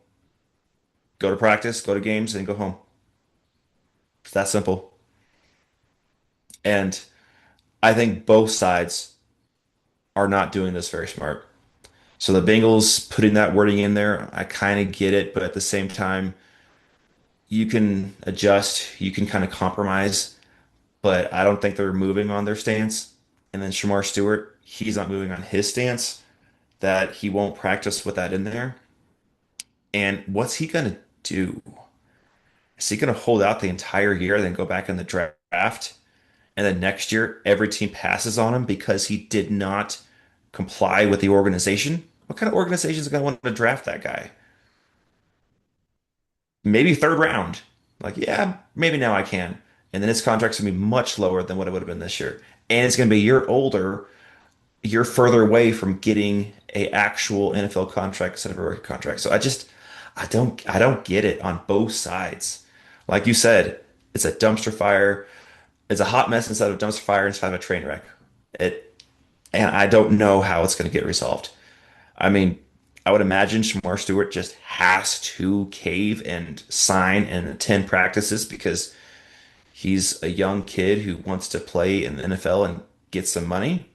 Go to practice, go to games, and go home. It's that simple. And I think both sides are not doing this very smart. So the Bengals putting that wording in there, I kind of get it, but at the same time, you can adjust, you can kind of compromise, but I don't think they're moving on their stance. And then Shamar Stewart. he's not moving on his stance, that he won't practice with that in there. And what's he gonna do? Is he gonna hold out the entire year, then go back in the draft? And then next year, every team passes on him because he did not comply with the organization? What kind of organization is going to want to draft that guy? Maybe third round. Like, yeah, maybe now I can. And then his contract's going to be much lower than what it would have been this year. And it's going to be a year older. You're further away from getting a actual NFL contract instead of a rookie contract. So I don't get it on both sides. Like you said, it's a dumpster fire. It's a hot mess instead of a dumpster fire instead of a train wreck. It And I don't know how it's going to get resolved. I mean, I would imagine Shamar Stewart just has to cave and sign and attend practices because he's a young kid who wants to play in the NFL and get some money.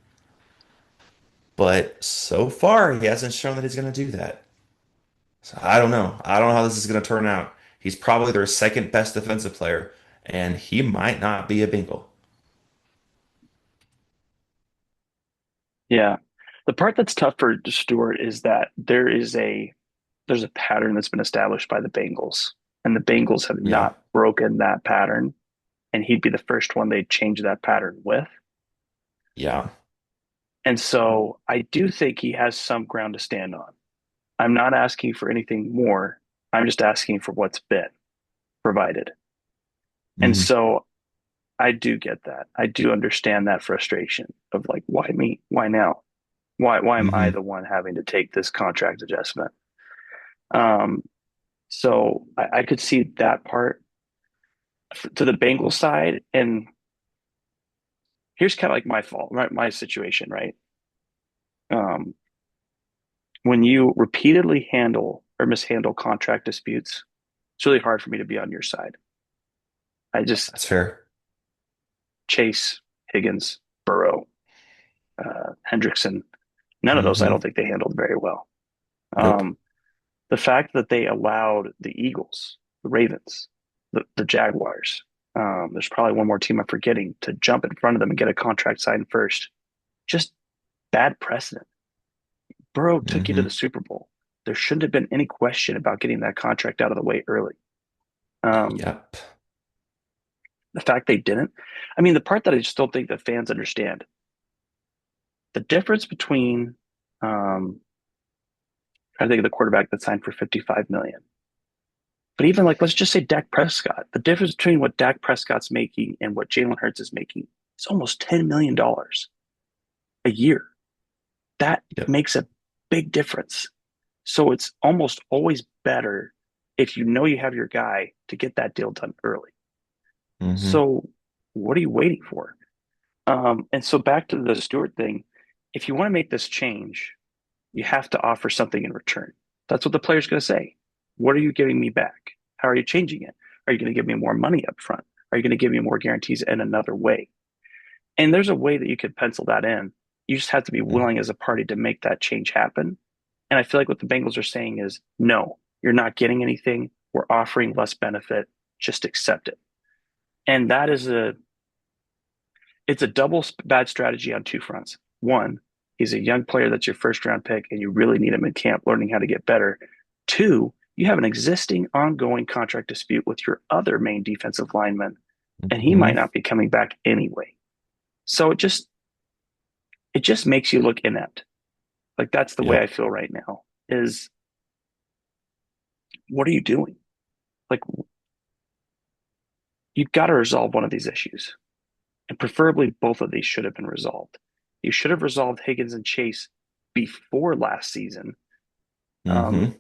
But so far, he hasn't shown that he's going to do that. So I don't know. I don't know how this is going to turn out. He's probably their second best defensive player, and he might not be a Bengal. Yeah. The part that's tough for Stewart is that there's a pattern that's been established by the Bengals, and the Bengals have Yeah. not broken that pattern, and he'd be the first one they'd change that pattern with. Yeah. And so I do think he has some ground to stand on. I'm not asking for anything more. I'm just asking for what's been provided. And Hmm. so I do get that. I do understand that frustration of like, why me? Why now? Why am I Hmm. the one having to take this contract adjustment? Um, so I could see that part to the Bengals side. And here's kind of like my fault, right? My situation, right? Um, when you repeatedly handle or mishandle contract disputes, it's really hard for me to be on your side. I just That's fair. Chase, Higgins, Burrow, Hendrickson, none of those I Hmm. don't think they handled very well. Nope. Um, the fact that they allowed the Eagles, the Ravens, the Jaguars, there's probably one more team I'm forgetting to jump in front of them and get a contract signed first. Just bad precedent. Burrow took you to the Hmm. Super Bowl. There shouldn't have been any question about getting that contract out of the way early. Um, Yep. the fact they didn't, I mean, the part that I just don't think the fans understand the difference between, I think of the quarterback that signed for 55 million. But even like, let's just say Dak Prescott, the difference between what Dak Prescott's making and what Jalen Hurts is making is almost $10 million a year. That Yep. makes a big difference. So it's almost always better if you know you have your guy to get that deal done early. Hmm. So what are you waiting for? And so back to the Stewart thing, if you want to make this change, you have to offer something in return. That's what the player's going to say. What are you giving me back? How are you changing it? Are you going to give me more money up front? Are you going to give me more guarantees in another way? And there's a way that you could pencil that in. You just have to be willing as a party to make that change happen. And I feel like what the Bengals are saying is no, you're not getting anything. We're offering less benefit. Just accept it. And that is it's a double bad strategy on two fronts. One, he's a young player that's your first round pick and you really need him in camp learning how to get better. Two, you have an existing ongoing contract dispute with your other main defensive lineman, and he might Hmm. not be coming back anyway. So it just makes you look inept. Like that's the way I Yep. feel right now is what are you doing? Like you've got to resolve one of these issues. And preferably both of these should have been resolved. You should have resolved Higgins and Chase before last season. Um, Hmm.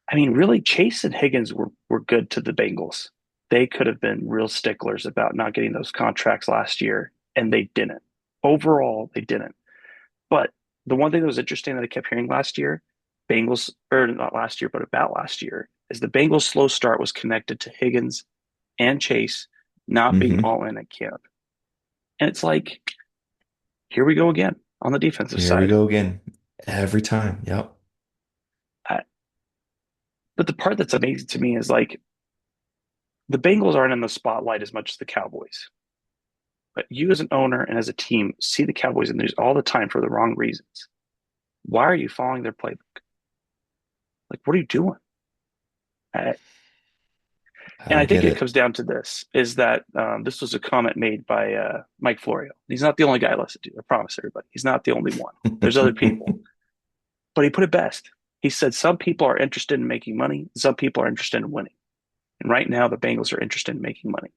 I mean, really, Chase and Higgins were good to the Bengals. They could have been real sticklers about not getting those contracts last year, and they didn't. Overall, they didn't. But the one thing that was interesting that I kept hearing last year, Bengals, or not last year, but about last year, is the Bengals' slow start was connected to Higgins and Chase not being Hmm. all in at camp. And it's like, here we go again on the defensive Here we side. go again. Every time. Yep. I, but the part that's amazing to me is like the Bengals aren't in the spotlight as much as the Cowboys. But you as an owner and as a team see the Cowboys in the news all the time for the wrong reasons. Why are you following their playbook? Like, what are you doing? Uh, I and I don't think get it it. comes down to this: is that this was a comment made by Mike Florio. He's not the only guy I listen to. I promise everybody, he's not the only one. There's other people, but he put it best. He said some people are interested in making money, some people are interested in winning. And right now, the Bengals are interested in making money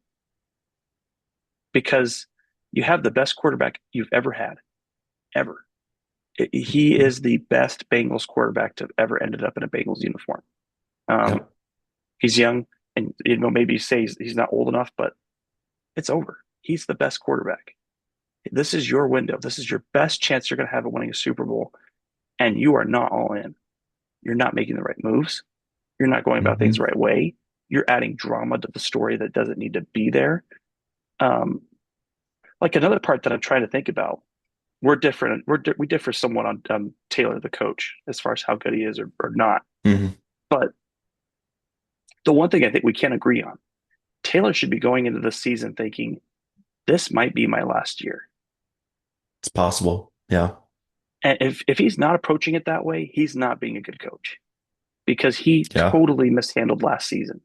because you have the best quarterback you've ever had, ever. He is the best Bengals quarterback to have ever ended up in a Bengals uniform. Um, Yep. he's young, and maybe you say he's not old enough, but it's over. He's the best quarterback. This is your window. This is your best chance you're going to have of winning a Super Bowl, and you are not all in. You're not making the right moves. You're not going about things the Hmm. right way. You're adding drama to the story that doesn't need to be there. Um, like another part that I'm trying to think about, we're different. We differ somewhat on Taylor, the coach, as far as how good he is or not. Hmm. But the one thing I think we can agree on, Taylor should be going into the season thinking, this might be my last year. It's possible. Yeah. And if he's not approaching it that way, he's not being a good coach because he Yeah. totally mishandled last season.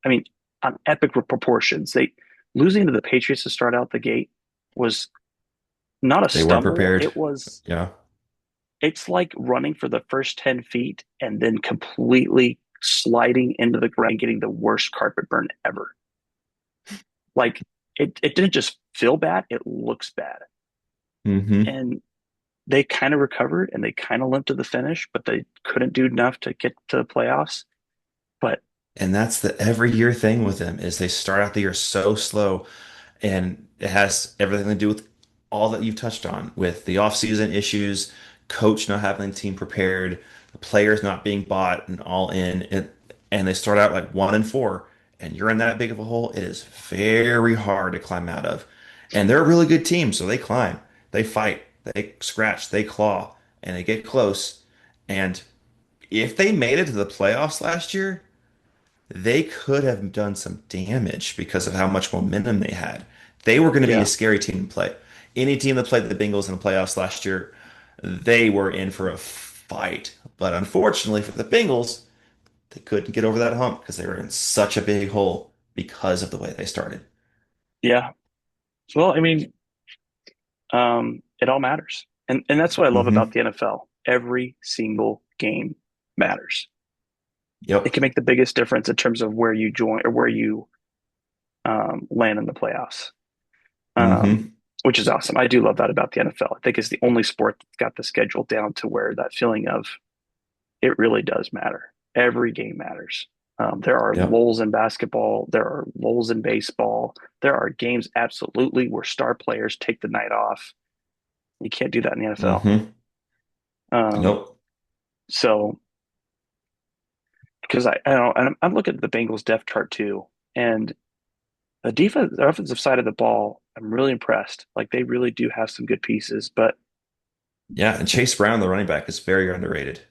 I mean, on epic proportions. They losing to the Patriots to start out the gate was not a They weren't stumble. prepared. It's Yeah. like running for the first 10 feet and then completely sliding into the ground, getting the worst carpet burn ever. Like it didn't just feel bad, it looks bad. Hmm. And they kind of recovered and they kind of limped to the finish, but they couldn't do enough to get to the playoffs. But And that's the every year thing with them is they start out the year so slow, and it has everything to do with all that you've touched on with the offseason issues, coach not having the team prepared, the players not being bought and all in, and they start out like 1-4, and you're in that big of a hole. It is very hard to climb out of. And they're a really good team, so they climb, they fight, they scratch, they claw, and they get close. And if they made it to the playoffs last year, they could have done some damage because of how much momentum they had. They were going to be a yeah, scary team to play. Any team that played the Bengals in the playoffs last year, they were in for a fight. But unfortunately for the Bengals, they couldn't get over that hump because they were in such a big hole because of the way they started. yeah. Well, I mean, it all matters. And that's what I love about Hmm. the NFL. Every single game matters. It Yep. can make the biggest difference in terms of where you join or where you land in the playoffs, Hmm. which is awesome. I do love that about the NFL. I think it's the only sport that's got the schedule down to where that feeling of it really does matter. Every game matters. There are Yep. lulls in basketball. There are lulls in baseball. There are games absolutely where star players take the night off. You can't do that in the NFL. Hmm. Um, Nope. so because I don't, I'm looking at the Bengals depth chart too, and the offensive side of the ball, I'm really impressed. Like they really do have some good pieces, but Yeah, and Chase Brown, the running back, is very underrated.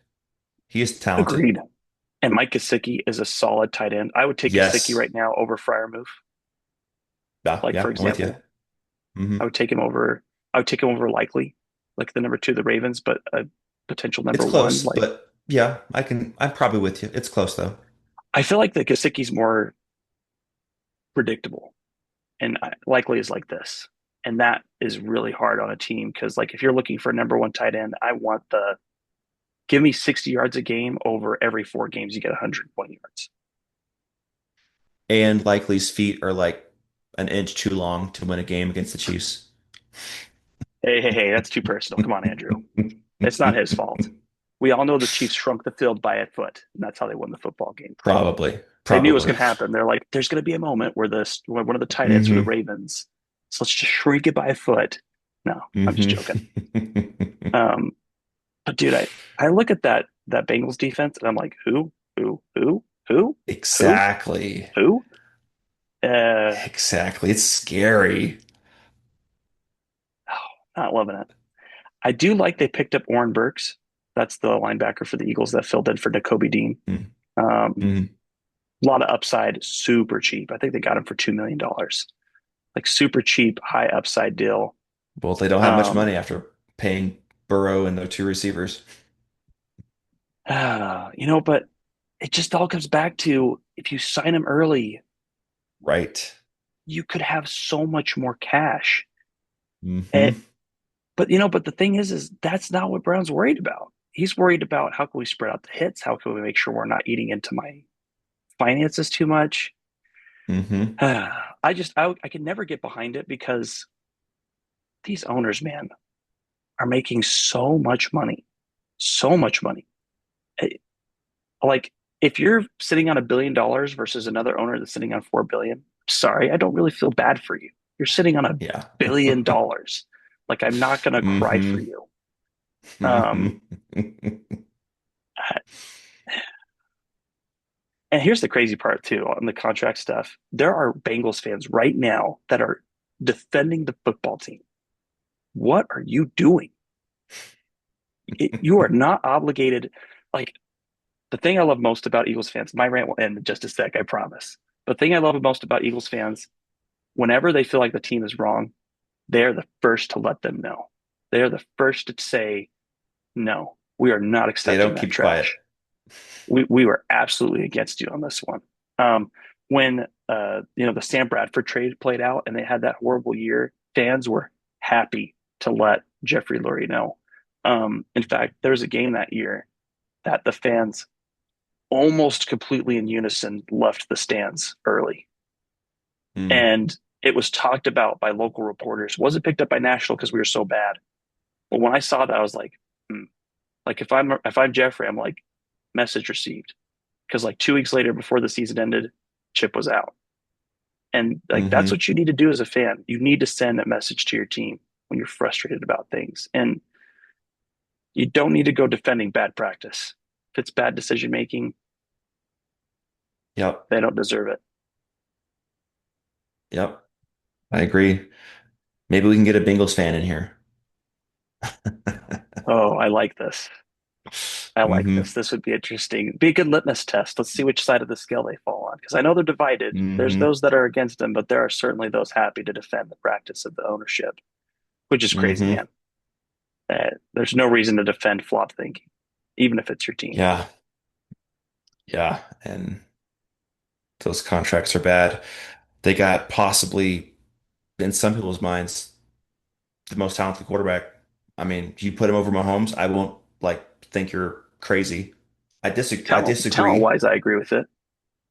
He is talented. agreed. And Mike Gesicki is a solid tight end. I would take Gesicki Yes. right now over Freiermuth. Yeah, Like for yeah, I'm with you. example, Hmm. I would take him over. I would take him over likely, like the number two, the Ravens, but a potential It's number one. close, Like but yeah, I'm probably with you. It's close though. I feel like the Gesicki's more predictable, and likely is like this, and that is really hard on a team because like if you're looking for a number one tight end, I want the give me 60 yards a game over every 4 games you get 120 yards. And Likely's feet are like an inch too long to win a game against the Chiefs. Hey, hey, hey, that's too personal. Come on, Andrew. It's not his fault. We all know the Chiefs shrunk the field by a foot, and that's how they won the football game. Probably, They knew it was probably. going to happen. They're like, there's going to be a moment where where one of the tight ends for the Hmm. Ravens, so let's just shrink it by a foot. No, I'm just Hmm. joking. Um, but dude, I look at that Bengals defense, and I'm like, who, who, Exactly. who? Uh, Exactly. It's scary. oh, not loving it. I do like they picked up Oren Burks. That's the linebacker for the Eagles that filled in for Nakobe Dean. Mm-hmm. A lot of upside, super cheap. I think they got him for $2 million. like super cheap, high upside deal. Well, they don't have much Um, money after paying Burrow and their two receivers. but it just all comes back to if you sign him early, Right. you could have so much more cash. And Hmm. but the thing is that's not what Brown's worried about. He's worried about how can we spread out the hits? How can we make sure we're not eating into my finances too much? Hmm. I can never get behind it because these owners, man, are making so much money, so much money. Eh, Like if you're sitting on $1 billion versus another owner that's sitting on 4 billion, sorry, I don't really feel bad for you. You're sitting on a Yeah. $1 billion. Like I'm not gonna cry for Hmm. you. Um, Hmm. and here's the crazy part too on the contract stuff. There are Bengals fans right now that are defending the football team. What are you doing? You are not obligated. Like the thing I love most about Eagles fans, my rant will end in just a sec, I promise. The thing I love most about Eagles fans, whenever they feel like the team is wrong, they're the first to let them know. They're the first to say, no, we are not They accepting don't that keep quiet. trash. We were absolutely against you on this one. When the Sam Bradford trade played out and they had that horrible year, fans were happy to let Jeffrey Lurie know. In fact, there was a game that year that the fans almost completely in unison left the stands early. Mm. And it was talked about by local reporters. Wasn't picked up by national because we were so bad. But when I saw that, I was like, like if I'm Jeffrey, I'm like, message received. Because like 2 weeks later, before the season ended, Chip was out. And like that's Hmm. what you need to do as a fan. You need to send a message to your team when you're frustrated about things. And you don't need to go defending bad practice. If it's bad decision making, Yep. they don't deserve it. Yep. I agree. Maybe we can get a Bengals fan in here. Oh, I like this. I like Hmm. this. This would be interesting. Be a good litmus test. Let's see which side of the scale they fall on. Because I know they're divided. There's Hmm. those that are against them, but there are certainly those happy to defend the practice of the ownership, which is crazy, Hmm. man. There's no reason to defend flawed thinking, even if it's your team. Yeah. Yeah. And those contracts are bad. They got possibly, in some people's minds, the most talented quarterback. I mean, you put him over Mahomes, I won't like think you're crazy. I disagree. I Talent disagree. wise, I agree with it.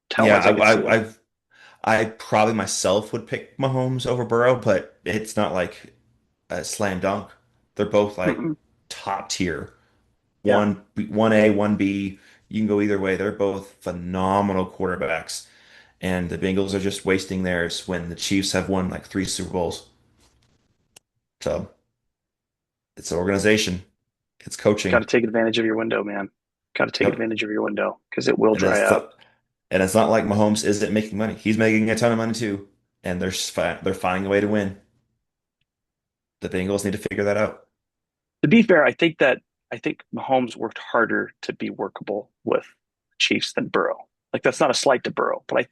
Talent Yeah, wise, I could see it. I probably myself would pick Mahomes over Burrow, but it's not like a slam dunk. They're both like Mm-mm. top tier. Yeah, One A, one B. You can go either way. They're both phenomenal quarterbacks. And the Bengals are just wasting theirs when the Chiefs have won like three Super Bowls. So it's an organization. It's got to coaching. take advantage of your window, man. Got to take Yep. advantage of your window because it will And dry it's up. and it's not like Mahomes isn't making money. He's making a ton of money too. And they're finding a way to win. The Bengals need to figure that out. To be fair, I think Mahomes worked harder to be workable with Chiefs than Burrow. Like that's not a slight to Burrow, but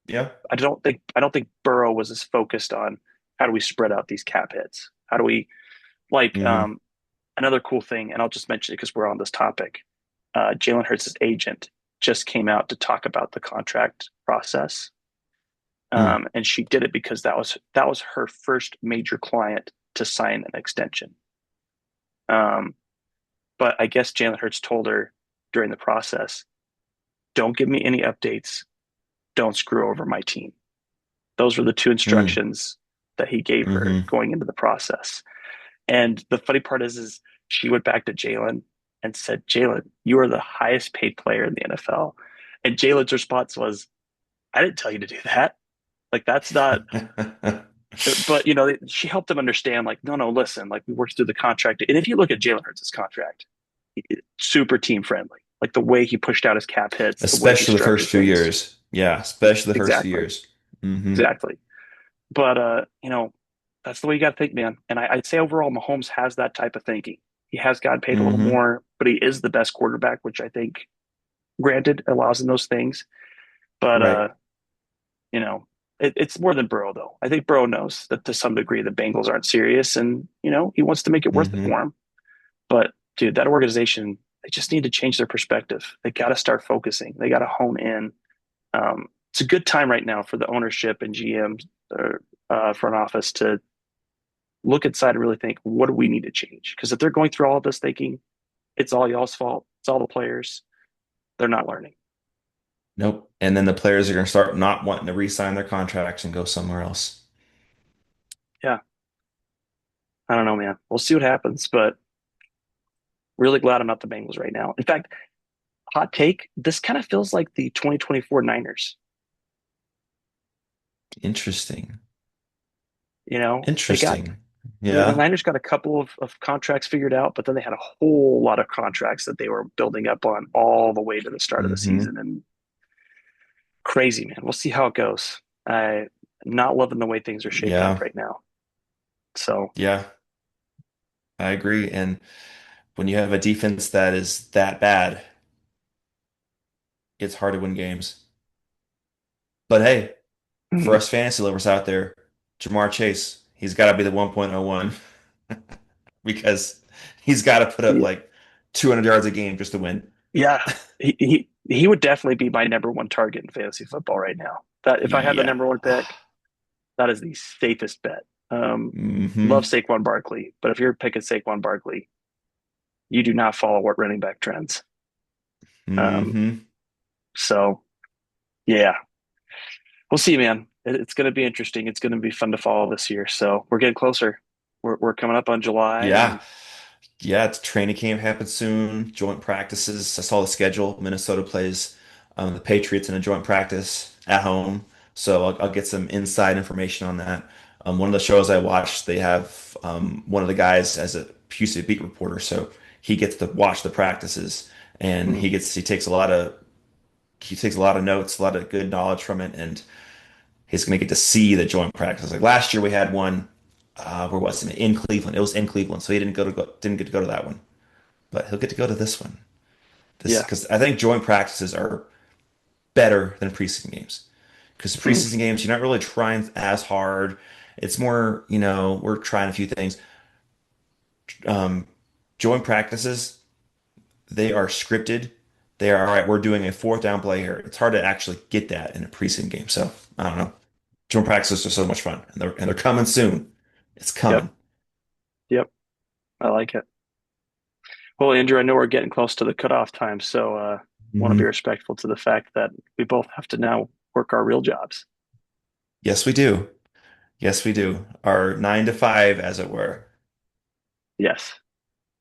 Yeah. I don't think Burrow was as focused on how do we spread out these cap hits? How do we like Hmm. another cool thing, and I'll just mention it because we're on this topic. Jalen Hurts' agent just came out to talk about the contract process, Mm. and she did it because that was her first major client to sign an extension. Um, but I guess Jalen Hurts told her during the process, "Don't give me any updates. Don't screw over my team." Those were the two Mm. instructions that he gave her Hmm. going into the process. And the funny part is she went back to Jalen and said, "Jalen, you are the highest paid player in the NFL." And Jalen's response was, "I didn't tell you to do that. Like that's not." But she helped him understand. Like, no, no, listen. Like we worked through the contract, and if you look at Jalen Hurts' contract, super team friendly. Like the way he pushed out his cap hits, the way he Especially the first structured few things. years. Yeah, especially the first few Exactly, years. Hmm. exactly. But that's the way you got to think, man. And I'd say overall, Mahomes has that type of thinking. He has gotten paid a little Hmm. more, but he is the best quarterback, which I think, granted, allows him those things. But Right. you know, It's more than Burrow though. I think Burrow knows that to some degree the Bengals aren't serious, and he wants to make it worth it Hmm. for him. But dude, that organization, they just need to change their perspective. They got to start focusing. They got to hone in. It's a good time right now for the ownership and GM or front office to look inside and really think, what do we need to change? Because if they're going through all of this thinking it's all y'all's fault, it's all the players, they're not learning. Nope. And then the players are going to start not wanting to re-sign their contracts and go somewhere else. Yeah, I don't know, man. We'll see what happens, but really glad I'm not the Bengals right now. In fact, hot take, this kind of feels like the 2024 Niners. Interesting. They got Interesting. the Yeah. Niners got a couple of contracts figured out, but then they had a whole lot of contracts that they were building up on all the way to the start of the Hmm. season. And crazy, man. We'll see how it goes. I not loving the way things are shaping up Yeah. right now. So, Yeah. I agree. And when you have a defense that is that bad, it's hard to win games. But hey, for mm, us fantasy lovers out there, Jamar Chase, he's got to be the 1.01 because he's got to put up yeah, like 200 yards a game just to win. yeah, he would definitely be my number one target in fantasy football right now. That if I had the Yeah. number one pick, that is the safest bet. Love Hmm. Saquon Barkley, but if you're picking Saquon Barkley, you do not follow what running back trends. Um, Hmm. so yeah, we'll see, man. It's going to be interesting. It's going to be fun to follow this year. So we're getting closer. We're coming up on July, Yeah. and Yeah, it's training camp happens soon. Joint practices. I saw the schedule. Minnesota plays the Patriots in a joint practice at home, so I'll get some inside information on that. One of the shows I watched, they have one of the guys as a Pusa beat reporter, so he gets to watch the practices, and mm, he takes a lot of notes, a lot of good knowledge from it, and he's going to get to see the joint practice. Like last year, we had one. Where was it? In Cleveland. It was in Cleveland, so he didn't get to go to that one, but he'll get to go to this one. This yeah, because I think joint practices are better than preseason games. Because mm, preseason games, you're not really trying as hard. It's more, we're trying a few things. Um, Joint practices, they are scripted. They are all right. We're doing a fourth down play here. It's hard to actually get that in a preseason game. So I don't know. Joint practices are so much fun, and they're coming soon. It's yep, coming. yep. I like it. Well, Andrew, I know we're getting close to the cutoff time, so want to be Hmm. respectful to the fact that we both have to now work our real jobs. Yes, we do. Yes, we do. Our 9 to 5, as it were. Yes.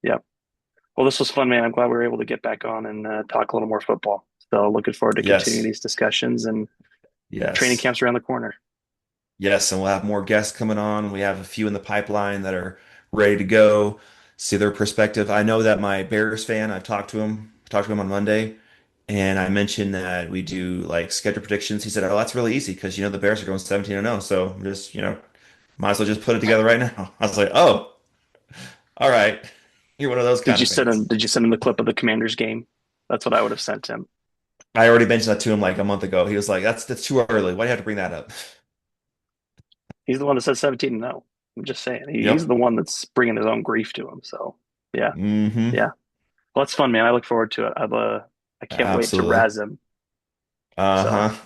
Yep. Well, this was fun, man. I'm glad we were able to get back on and talk a little more football. So looking forward to continuing Yes. these discussions and training Yes. camps around the corner. Yes, and we'll have more guests coming on. We have a few in the pipeline that are ready to go, see their perspective. I know that my Bears fan, talked to him on Monday, and I mentioned that we do like schedule predictions. He said, "Oh, that's really easy because the Bears are going 17-0, so just, might as well just put it together right now." I was like, "Oh, all right. You're one of those kind of fans." Did you send him the clip of the Commanders game? That's what I would have sent him. I already mentioned that to him like a month ago. He was like, "That's too early. Why do you have to bring that up?" He's the one that said 17 no. I'm just saying. He's Yep. the one that's bringing his own grief to him. So, yeah. Hmm. Yeah. Well, that's fun, man. I look forward to it. I can't wait to Absolutely. razz him. So, Uh-huh.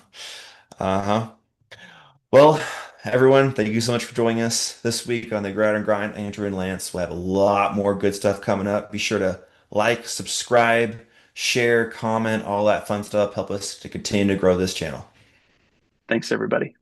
Uh-huh. Well, everyone, thank you so much for joining us this week on the Gridiron Grind. Andrew and Lance will have a lot more good stuff coming up. Be sure to like, subscribe, share, comment, all that fun stuff. Help us to continue to grow this channel. thanks, everybody.